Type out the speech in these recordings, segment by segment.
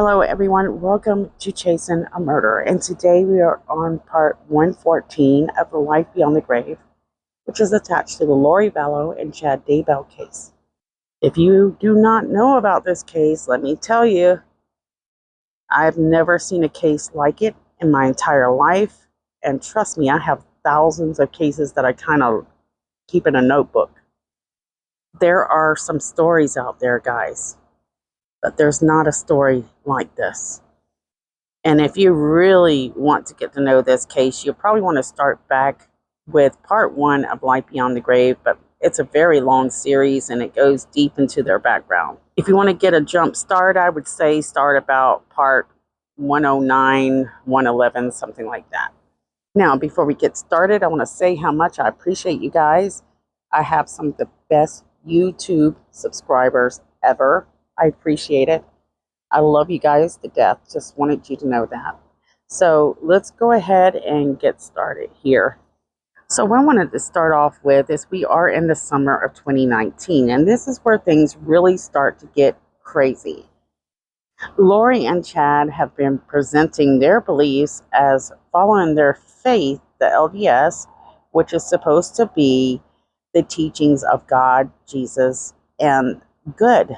Hello everyone, welcome to Chasing a Murder, and today we are on part 114 of The Life Beyond the Grave, which is attached to the Lori Vallow and Chad Daybell case. If you do not know about this case, let me tell you, I've never seen a case like it in my entire life, and trust me, I have thousands of cases that I kind of keep in a notebook. There are some stories out there, guys, but there's not a story like this. And if you really want to get to know this case, you'll probably want to start back with part 1 of Life Beyond the Grave, but it's a very long series and it goes deep into their background. If you want to get a jump start, I would say start about part 109, 111, something like that. Now, before we get started, I want to say how much I appreciate you guys. I have some of the best YouTube subscribers ever. I appreciate it. I love you guys to death. Just wanted you to know that. So let's go ahead and get started here. So what I wanted to start off with is we are in the summer of 2019, and this is where things really start to get crazy. Lori and Chad have been presenting their beliefs as following their faith, the LDS, which is supposed to be the teachings of God, Jesus, and good.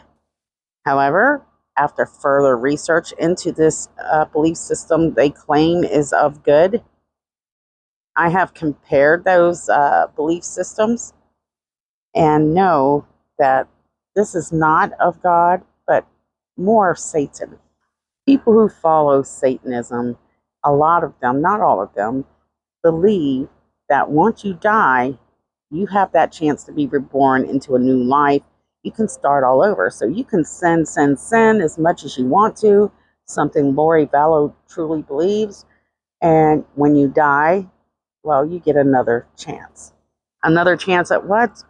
However, after further research into this belief system they claim is of good, I have compared those belief systems and know that this is not of God, but more of Satan. People who follow Satanism, a lot of them, not all of them, believe that once you die, you have that chance to be reborn into a new life. You can start all over. So you can sin as much as you want to, something Lori Vallow truly believes. And when you die, well, you get another chance. Another chance at what?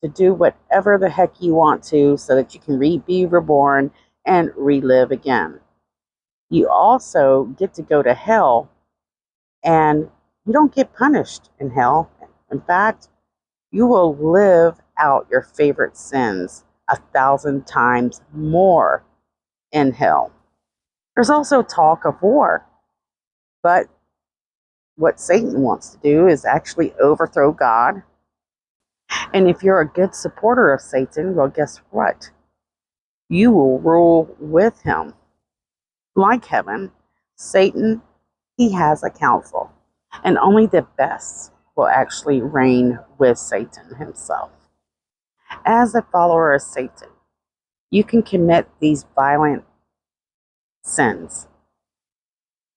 To do whatever the heck you want to so that you can be reborn and relive again. You also get to go to hell, and you don't get punished in hell. In fact, you will live out your favorite sins 1,000 times more in hell. There's also talk of war, but what Satan wants to do is actually overthrow God. And if you're a good supporter of Satan, well, guess what? You will rule with him. Like heaven, Satan, he has a council, and only the best will actually reign with Satan himself. As a follower of Satan, you can commit these violent sins,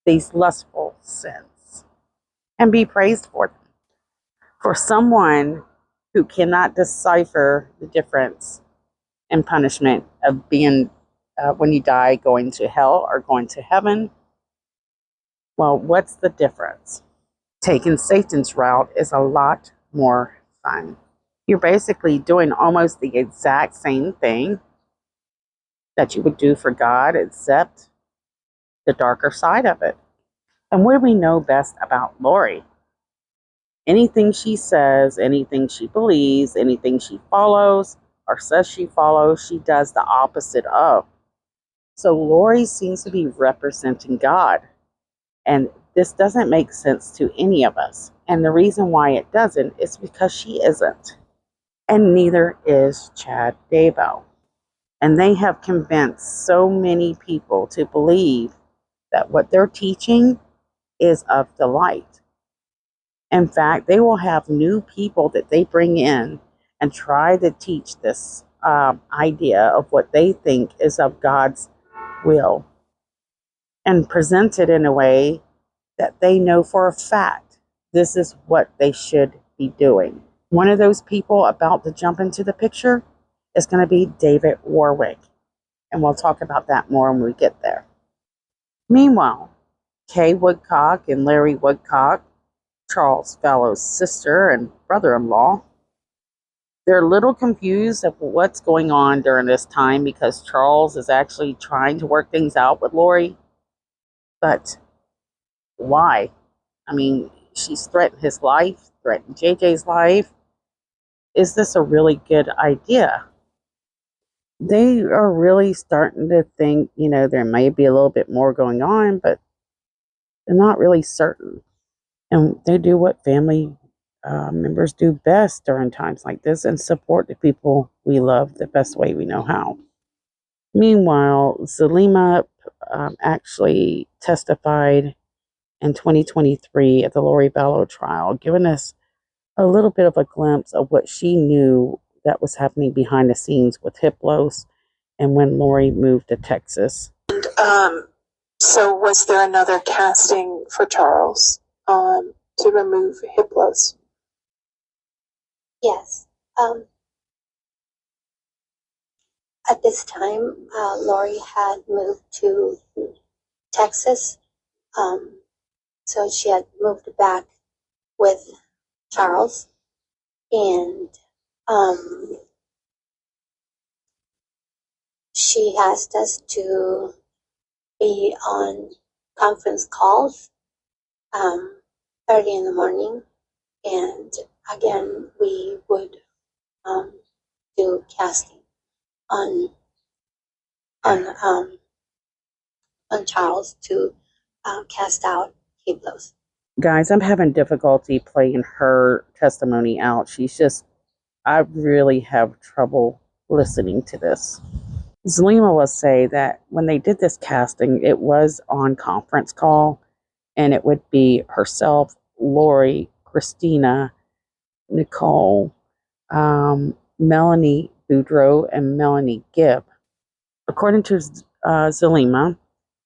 these lustful sins, and be praised for them. For someone who cannot decipher the difference in punishment of being, when you die, going to hell or going to heaven, well, what's the difference? Taking Satan's route is a lot more fun. You're basically doing almost the exact same thing that you would do for God, except the darker side of it. And what do we know best about Lori? Anything she says, anything she believes, anything she follows or says she follows, she does the opposite of. So Lori seems to be representing God. And this doesn't make sense to any of us. And the reason why it doesn't is because she isn't. And neither is Chad Daybell. And they have convinced so many people to believe that what they're teaching is of the light. In fact, they will have new people that they bring in and try to teach this idea of what they think is of God's will, and present it in a way that they know for a fact this is what they should be doing. One of those people about to jump into the picture is going to be David Warwick, and we'll talk about that more when we get there. Meanwhile, Kay Woodcock and Larry Woodcock, Charles Vallow's sister and brother-in-law, they're a little confused of what's going on during this time because Charles is actually trying to work things out with Lori. But why? I mean, she's threatened his life, threatened JJ's life. Is this a really good idea? they are really starting to think, there may be a little bit more going on, but they're not really certain. And they do what family members do best during times like this and support the people we love the best way we know how. Meanwhile, Zulema actually testified in 2023 at the Lori Vallow trial, giving us a little bit of a glimpse of what she knew that was happening behind the scenes with Hiplos and when Lori moved to Texas. So was there another casting for Charles to remove Hiplos? Yes. At this time, Lori had moved to Texas. So she had moved back with Charles. And she asked us to be on conference calls early in the morning. And again, we would do casting on Charles to cast out Hiplos. Guys, I'm having difficulty playing her testimony out. I really have trouble listening to this. Zulema will say that when they did this casting, it was on conference call, and it would be herself, Lori, Christina, Nicole, Melanie Boudreau, and Melanie Gibb. According to Zulema,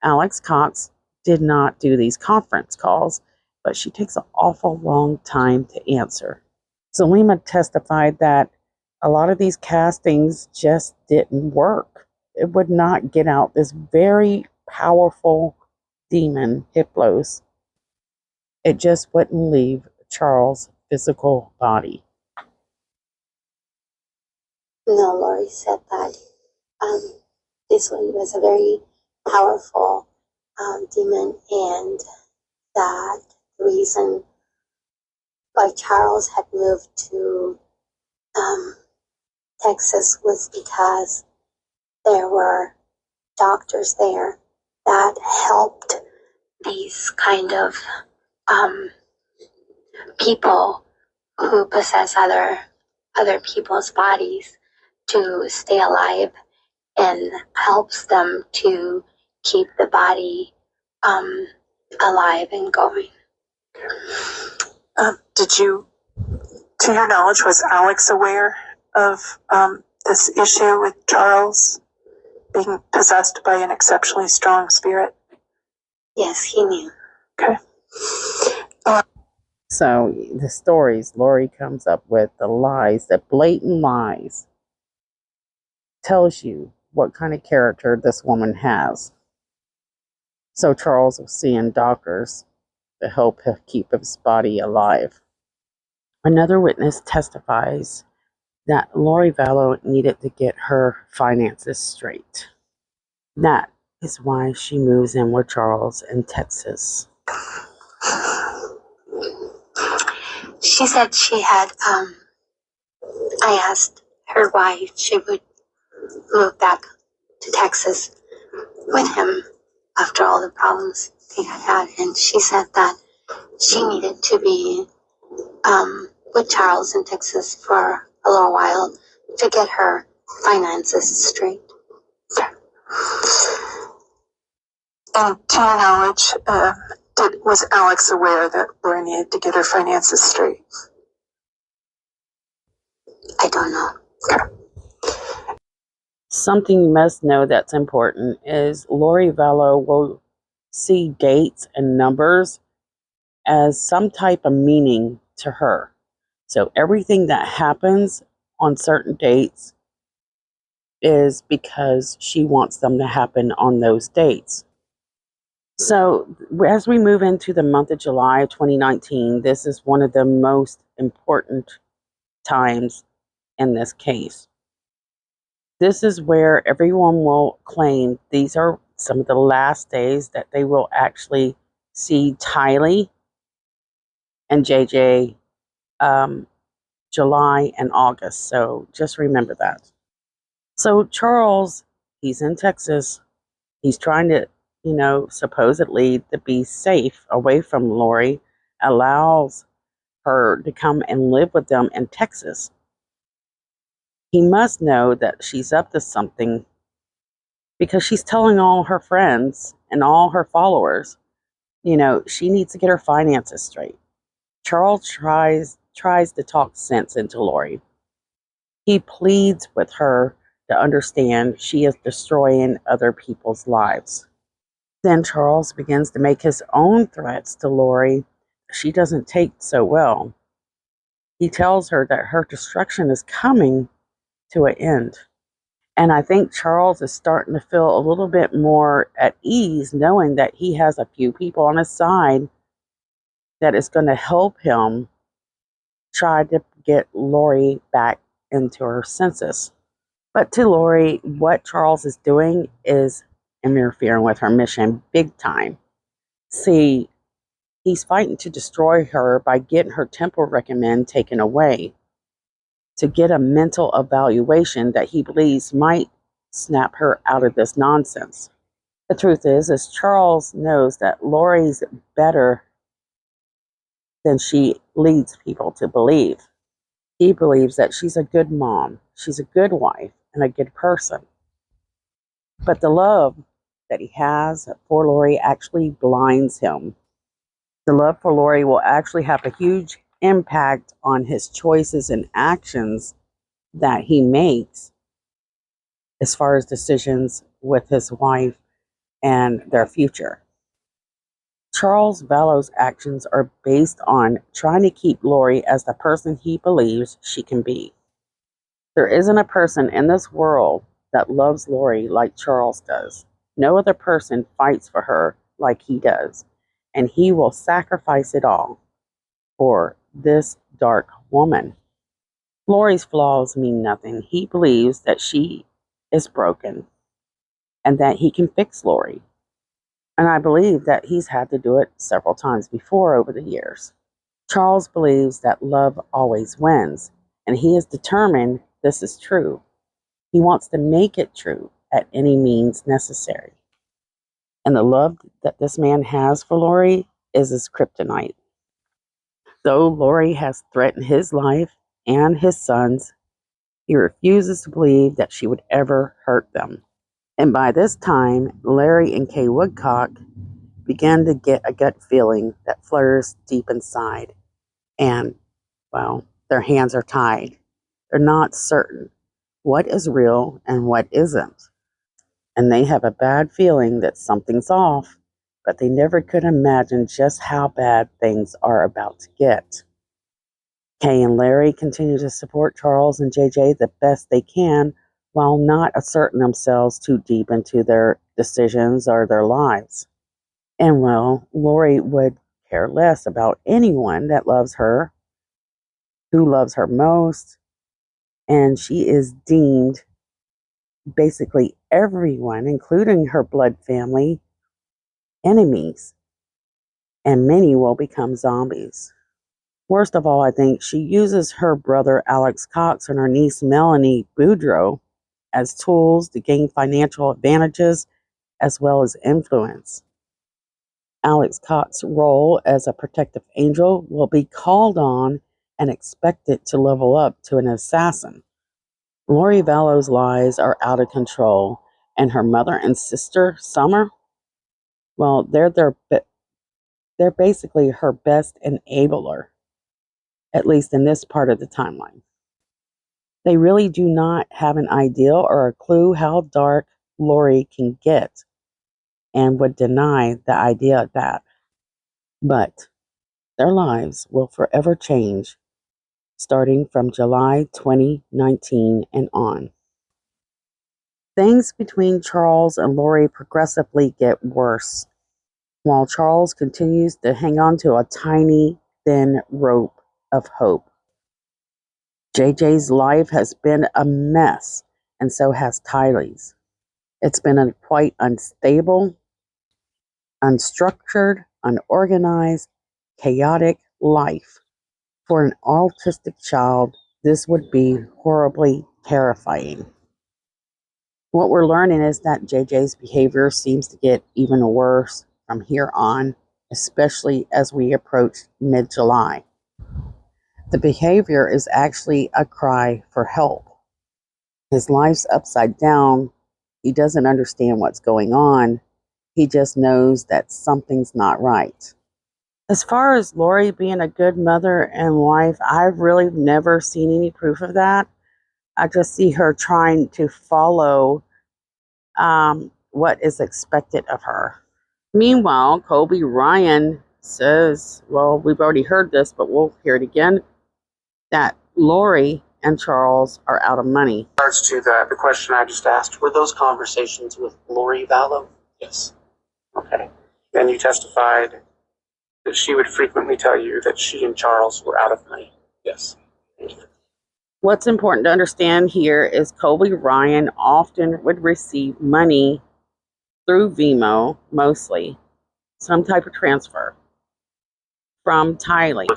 Alex Cox did not do these conference calls, but she takes an awful long time to answer. Zulema testified that a lot of these castings just didn't work. It would not get out this very powerful demon, Hiplos. It just wouldn't leave Charles' physical body. No, Lori said that this one was a very powerful demon, and that the reason why Charles had moved to Texas was because there were doctors there that helped these kind of people who possess other people's bodies to stay alive, and helps them to keep the body alive and going. To your knowledge, was Alex aware of this issue with Charles being possessed by an exceptionally strong spirit? Yes, he knew. Okay. So the stories Lori comes up with, the lies, the blatant lies, tells you what kind of character this woman has. So Charles was seeing doctors to help him keep his body alive. Another witness testifies that Lori Vallow needed to get her finances straight. That is why she moves in with Charles in Texas. She said she had, I asked her why she would move back to Texas with him after all the problems they had had. And she said that she needed to be with Charles in Texas for a little while to get her finances straight. And to your knowledge, was Alex aware that Lori needed to get her finances straight? I don't know. Something you must know that's important is Lori Vallow will see dates and numbers as some type of meaning to her. So everything that happens on certain dates is because she wants them to happen on those dates. So as we move into the month of July of 2019, this is one of the most important times in this case. This is where everyone will claim these are some of the last days that they will actually see Tylee and JJ, July and August. So just remember that. So Charles, he's in Texas. He's trying to, supposedly to be safe away from Lori, allows her to come and live with them in Texas. He must know that she's up to something because she's telling all her friends and all her followers, she needs to get her finances straight. Charles tries to talk sense into Lori. He pleads with her to understand she is destroying other people's lives. Then Charles begins to make his own threats to Lori she doesn't take so well. He tells her that her destruction is coming to an end. And I think Charles is starting to feel a little bit more at ease knowing that he has a few people on his side that is going to help him try to get Lori back into her senses. But to Lori, what Charles is doing is interfering with her mission big time. See, he's fighting to destroy her by getting her temple recommend taken away to get a mental evaluation that he believes might snap her out of this nonsense. The truth is Charles knows that Lori's better than she leads people to believe. He believes that she's a good mom, she's a good wife, and a good person. But the love that he has for Lori actually blinds him. The love for Lori will actually have a huge impact on his choices and actions that he makes as far as decisions with his wife and their future. Charles Vallow's actions are based on trying to keep Lori as the person he believes she can be. There isn't a person in this world that loves Lori like Charles does. No other person fights for her like he does, and he will sacrifice it all for this dark woman. Lori's flaws mean nothing. He believes that she is broken and that he can fix Lori. And I believe that he's had to do it several times before over the years. Charles believes that love always wins, and he is determined this is true. He wants to make it true at any means necessary. And the love that this man has for Lori is his kryptonite. Though Lori has threatened his life and his son's, he refuses to believe that she would ever hurt them. And by this time, Larry and Kay Woodcock began to get a gut feeling that flutters deep inside. And, well, their hands are tied. They're not certain what is real and what isn't. And they have a bad feeling that something's off, but they never could imagine just how bad things are about to get. Kay and Larry continue to support Charles and JJ the best they can while not asserting themselves too deep into their decisions or their lives. And well, Lori would care less about anyone that loves her, who loves her most, and she is deemed basically everyone, including her blood family, enemies, and many will become zombies. Worst of all, I think she uses her brother Alex Cox and her niece Melanie Boudreaux as tools to gain financial advantages as well as influence. Alex Cox's role as a protective angel will be called on and expected to level up to an assassin. Lori Vallow's lies are out of control, and her mother and sister, Summer, well, they're basically her best enabler, at least in this part of the timeline. They really do not have an idea or a clue how dark Lori can get and would deny the idea of that. But their lives will forever change starting from July 2019 and on. Things between Charles and Lori progressively get worse, while Charles continues to hang on to a tiny, thin rope of hope. JJ's life has been a mess, and so has Tylee's. It's been a quite unstable, unstructured, unorganized, chaotic life. For an autistic child, this would be horribly terrifying. What we're learning is that JJ's behavior seems to get even worse from here on, especially as we approach mid-July. The behavior is actually a cry for help. His life's upside down. He doesn't understand what's going on. He just knows that something's not right. As far as Lori being a good mother and wife, I've really never seen any proof of that. I just see her trying to follow what is expected of her. Meanwhile, Colby Ryan says, well, we've already heard this, but we'll hear it again, that Lori and Charles are out of money. In regards to the question I just asked, were those conversations with Lori Vallow? Yes. Okay. Then you testified that she would frequently tell you that she and Charles were out of money. Yes. What's important to understand here is Colby Ryan often would receive money through Venmo, mostly, some type of transfer, from Tylee.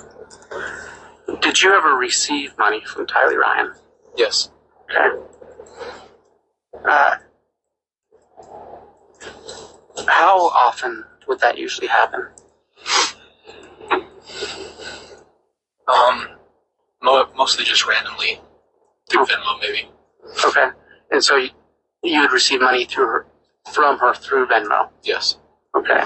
Did you ever receive money from Tylee Ryan? Yes. Okay. How often would that usually happen? Mostly just randomly through Venmo, maybe. Okay. And so you would receive money from her through Venmo? Yes. Okay.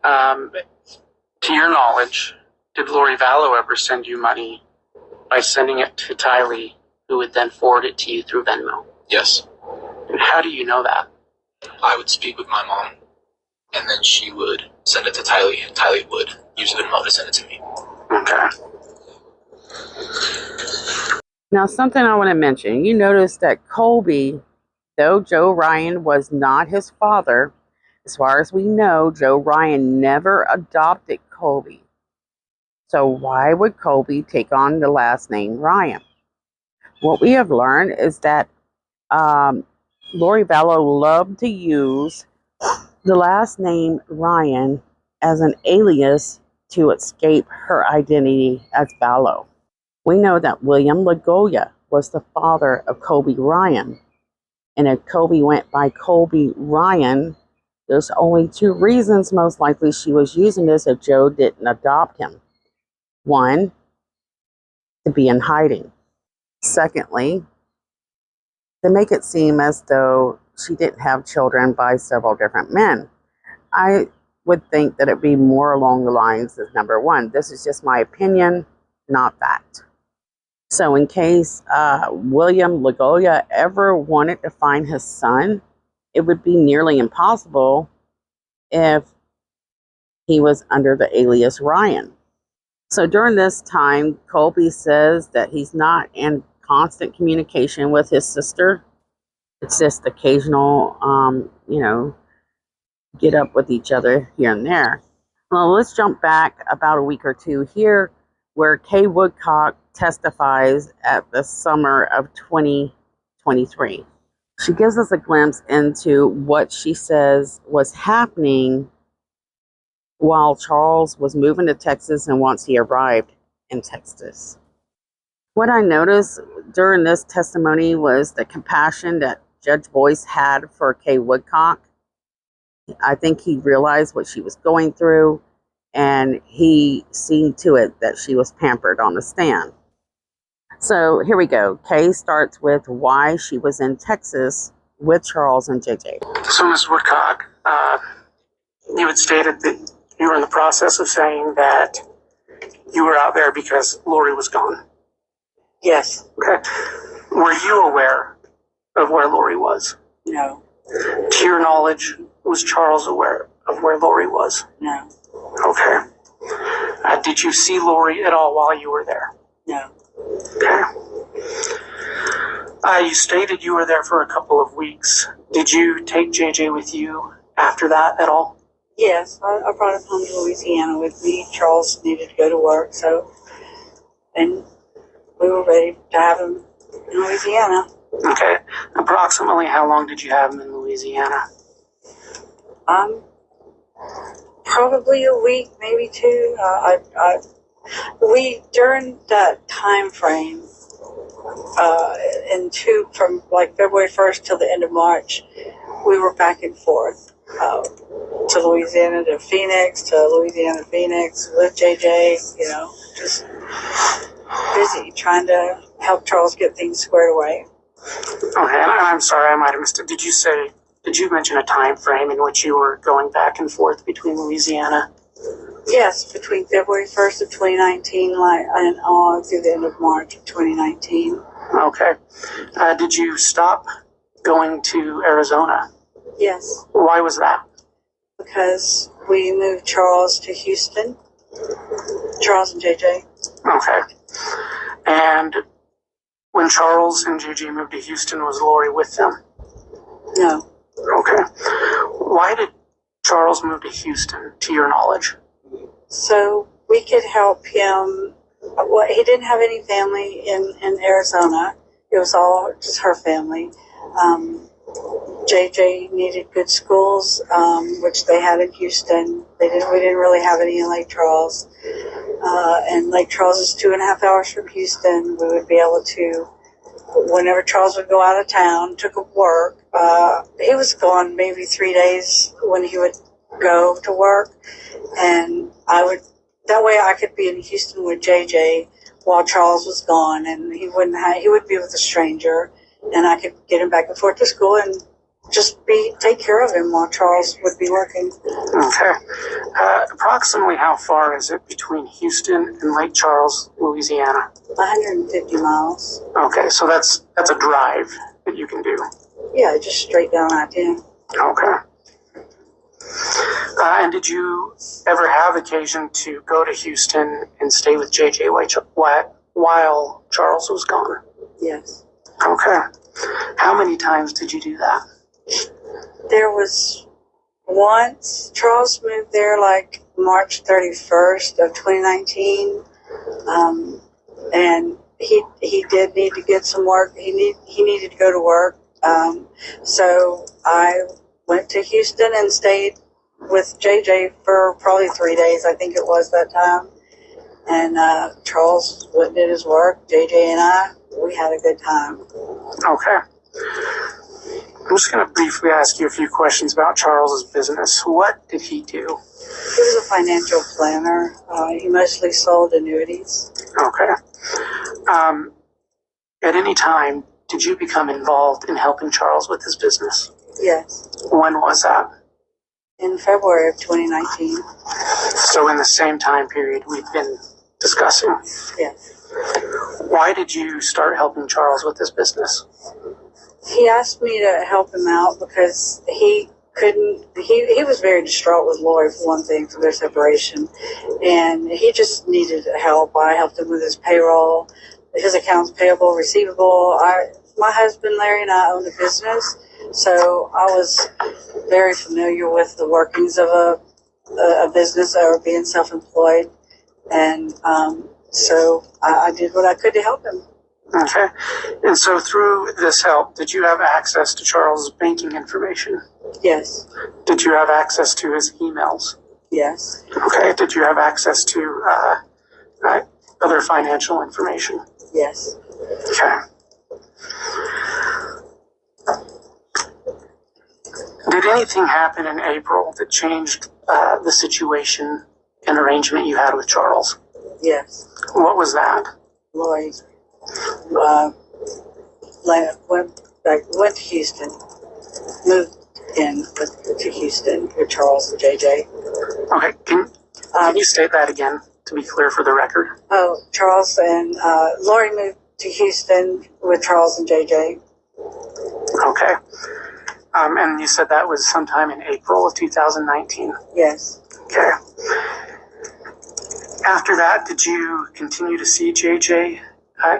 To your knowledge, did Lori Vallow ever send you money by sending it to Tylee, who would then forward it to you through Venmo? Yes. And how do you know that? I would speak with my mom, and then she would send it to Tylee, and Tylee would use Venmo to send it to me. Okay. Now, something I want to mention. You notice that Colby, though Joe Ryan was not his father, as far as we know, Joe Ryan never adopted Colby. So why would Colby take on the last name Ryan? What we have learned is that Lori Vallow loved to use the last name Ryan as an alias to escape her identity as Vallow. We know that William LaGoya was the father of Colby Ryan. And if Colby went by Colby Ryan, there's only two reasons most likely she was using this if Joe didn't adopt him. One, to be in hiding. Secondly, to make it seem as though she didn't have children by several different men. I would think that it'd be more along the lines of number one. This is just my opinion, not fact. So in case William LaGoya ever wanted to find his son, it would be nearly impossible if he was under the alias Ryan. So during this time, Colby says that he's not in constant communication with his sister. It's just occasional, get up with each other here and there. Well, let's jump back about a week or two here, where Kay Woodcock testifies at the summer of 2023. She gives us a glimpse into what she says was happening while Charles was moving to Texas and once he arrived in Texas. What I noticed during this testimony was the compassion that Judge Boyce had for Kay Woodcock. I think he realized what she was going through, and he seen to it that she was pampered on the stand. So here we go. Kay starts with why she was in Texas with Charles and JJ. So, Ms. Woodcock, you had stated that you were in the process of saying that you were out there because Lori was gone. Yes. Okay. Were you aware of where Lori was? No. To your knowledge, was Charles aware of where Lori was? No. Okay. Did you see Lori at all while you were there? No. Okay. You stated you were there for a couple of weeks. Did you take JJ with you after that at all? Yes, I brought him home to Louisiana with me. Charles needed to go to work, and we were ready to have him in Louisiana. Okay. Approximately how long did you have him in Louisiana? Probably a week, maybe two. During that time frame from like February 1st till the end of March, we were back and forth to Louisiana to Phoenix, with JJ, just busy trying to help Charles get things squared away. Okay, and I'm sorry, I might have missed it. Did you mention a time frame in which you were going back and forth between Louisiana? Yes, between February 1st of 2019 and on through the end of March of 2019. Okay. Did you stop going to Arizona? Yes. Why was that? Because we moved Charles to Houston. Charles and JJ. Okay. And when Charles and JJ moved to Houston, was Lori with them? No. Okay. Why did Charles move to Houston, to your knowledge? So we could help him. Well, he didn't have any family in Arizona. It was all just her family. JJ needed good schools, which they had in Houston. We didn't really have any in Lake Charles. And Lake Charles is 2.5 hours from Houston. We would be able to, whenever Charles would go out of town, took work, he was gone maybe 3 days when he would go to work. And that way I could be in Houston with JJ while Charles was gone, and he would be with a stranger, and I could get him back and forth to school and just take care of him while Charles would be working. Okay. Approximately how far is it between Houston and Lake Charles, Louisiana? 150 miles. Okay, so that's a drive that you can do. Yeah, just straight down I-10. Okay. And did you ever have occasion to go to Houston and stay with JJ while Charles was gone? Yes. Okay. How many times did you do that? There was once Charles moved there like March 31st of 2019, and he did need to get some work. He needed to go to work, so I went to Houston and stayed with JJ for probably 3 days, I think it was that time. And Charles went and did his work. JJ and we had a good time. Okay. I'm just going to briefly ask you a few questions about Charles's business. What did he do? He was a financial planner. He mostly sold annuities. Okay. At any time, did you become involved in helping Charles with his business? Yes. When was that? In February of 2019. So in the same time period we've been discussing. Yes. Why did you start helping Charles with his business? He asked me to help him out because he was very distraught with Lori, for one thing, for their separation. And he just needed help. I helped him with his payroll, his accounts payable, receivable. My husband, Larry, and I owned a business. So I was very familiar with the workings of a business or being self-employed. And so I did what I could to help him. Okay. And so through this help, did you have access to Charles' banking information? Yes. Did you have access to his emails? Yes. Okay. Did you have access to other financial information? Yes. Okay. Did anything happen in April that changed the situation and arrangement you had with Charles? Yes. What was that? Lori went to Houston, moved to Houston with Charles and JJ. Okay, can you state that again to be clear for the record? Oh, Charles and Lori moved to Houston with Charles and JJ. Okay. And you said that was sometime in April of 2019? Yes. Okay. After that, did you continue to see JJ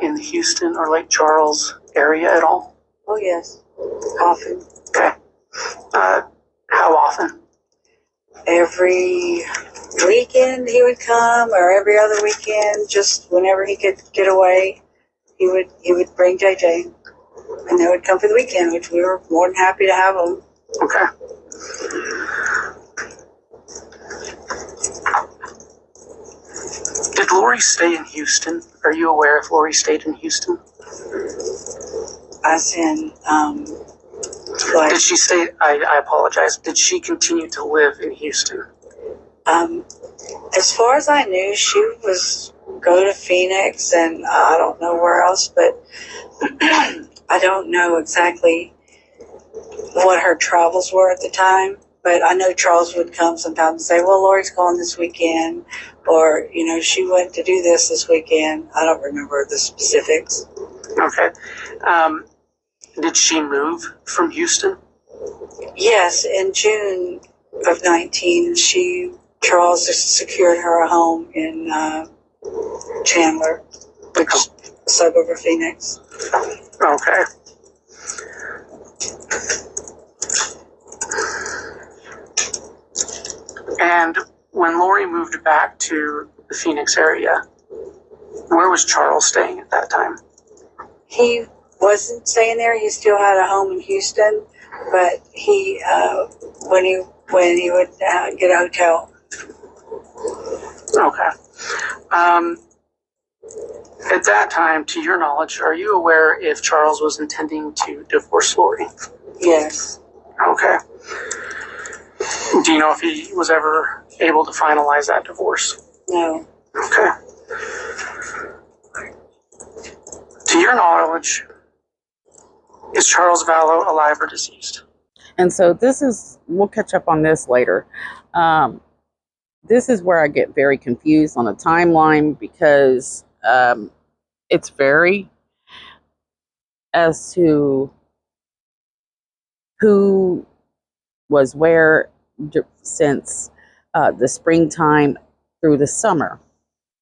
in the Houston or Lake Charles area at all? Oh, yes. Often. Okay. How often? Every weekend he would come, or every other weekend, just whenever he could get away, he would bring JJ. And they would come for the weekend, which we were more than happy to have them. Okay. Did Lori stay in Houston? Are you aware if Lori stayed in Houston? As in, Did she stay? I apologize. Did she continue to live in Houston? As far as I knew, she was go to Phoenix, and I don't know where else, but I don't know exactly what her travels were at the time. But I know Charles would come sometimes and say, well, Lori's gone this weekend, or, you know, she went to do this weekend. I don't remember the specifics. Okay. Did she move from Houston? Yes, in June of 19, Charles secured her a home in Chandler, which suburb of Phoenix. Okay. And when Lori moved back to the Phoenix area, where was Charles staying at that time? He wasn't staying there. He still had a home in Houston, but he when he would get a hotel. Okay. At that time, to your knowledge, are you aware if Charles was intending to divorce Lori? Yes. Okay. Do you know if he was ever able to finalize that divorce? No. Okay. To your knowledge, is Charles Vallow alive or deceased? And so we'll catch up on this later. This is where I get very confused on the timeline because it's very as to who was where since the springtime through the summer.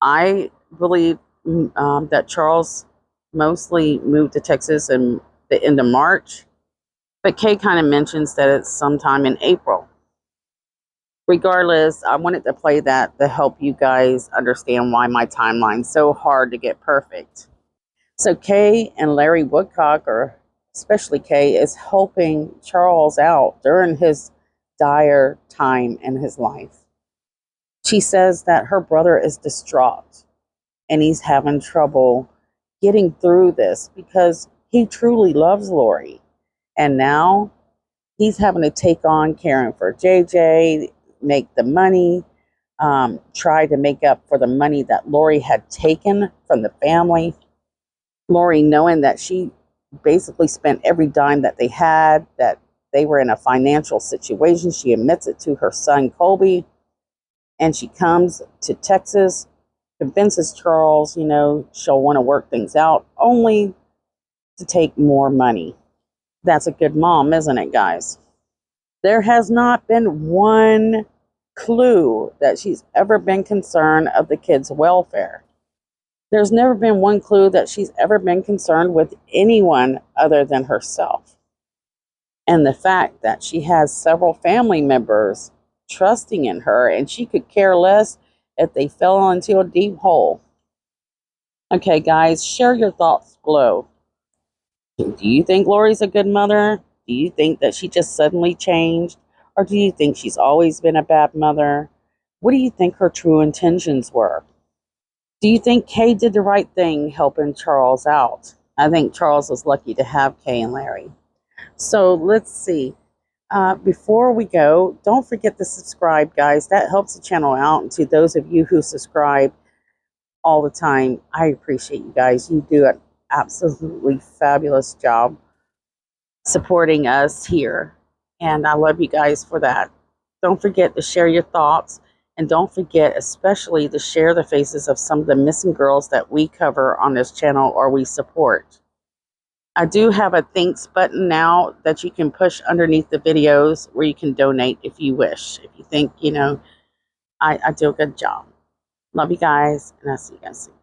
I believe that Charles mostly moved to Texas in the end of March, but Kay kind of mentions that it's sometime in April. Regardless, I wanted to play that to help you guys understand why my timeline's so hard to get perfect. So Kay and Larry Woodcock, or especially Kay, is helping Charles out during his dire time in his life. She says that her brother is distraught and he's having trouble getting through this because he truly loves Lori. And now he's having to take on caring for JJ, make the money, try to make up for the money that Lori had taken from the family. Lori, knowing that she basically spent every dime that they had, that they were in a financial situation. She admits it to her son, Colby, and she comes to Texas, convinces Charles, she'll want to work things out, only to take more money. That's a good mom, isn't it, guys? There has not been one clue that she's ever been concerned of the kids' welfare. There's never been one clue that she's ever been concerned with anyone other than herself. And the fact that she has several family members trusting in her, and she could care less if they fell into a deep hole. Okay, guys, share your thoughts below. Do you think Lori's a good mother? Do you think that she just suddenly changed? Or do you think she's always been a bad mother? What do you think her true intentions were? Do you think Kay did the right thing helping Charles out? I think Charles was lucky to have Kay and Larry. So let's see. Before we go, don't forget to subscribe, guys. That helps the channel out. And to those of you who subscribe all the time, I appreciate you guys. You do an absolutely fabulous job supporting us here. And I love you guys for that. Don't forget to share your thoughts. And don't forget especially to share the faces of some of the missing girls that we cover on this channel or we support. I do have a thanks button now that you can push underneath the videos where you can donate if you wish. If you think, I do a good job. Love you guys, and I'll see you guys soon.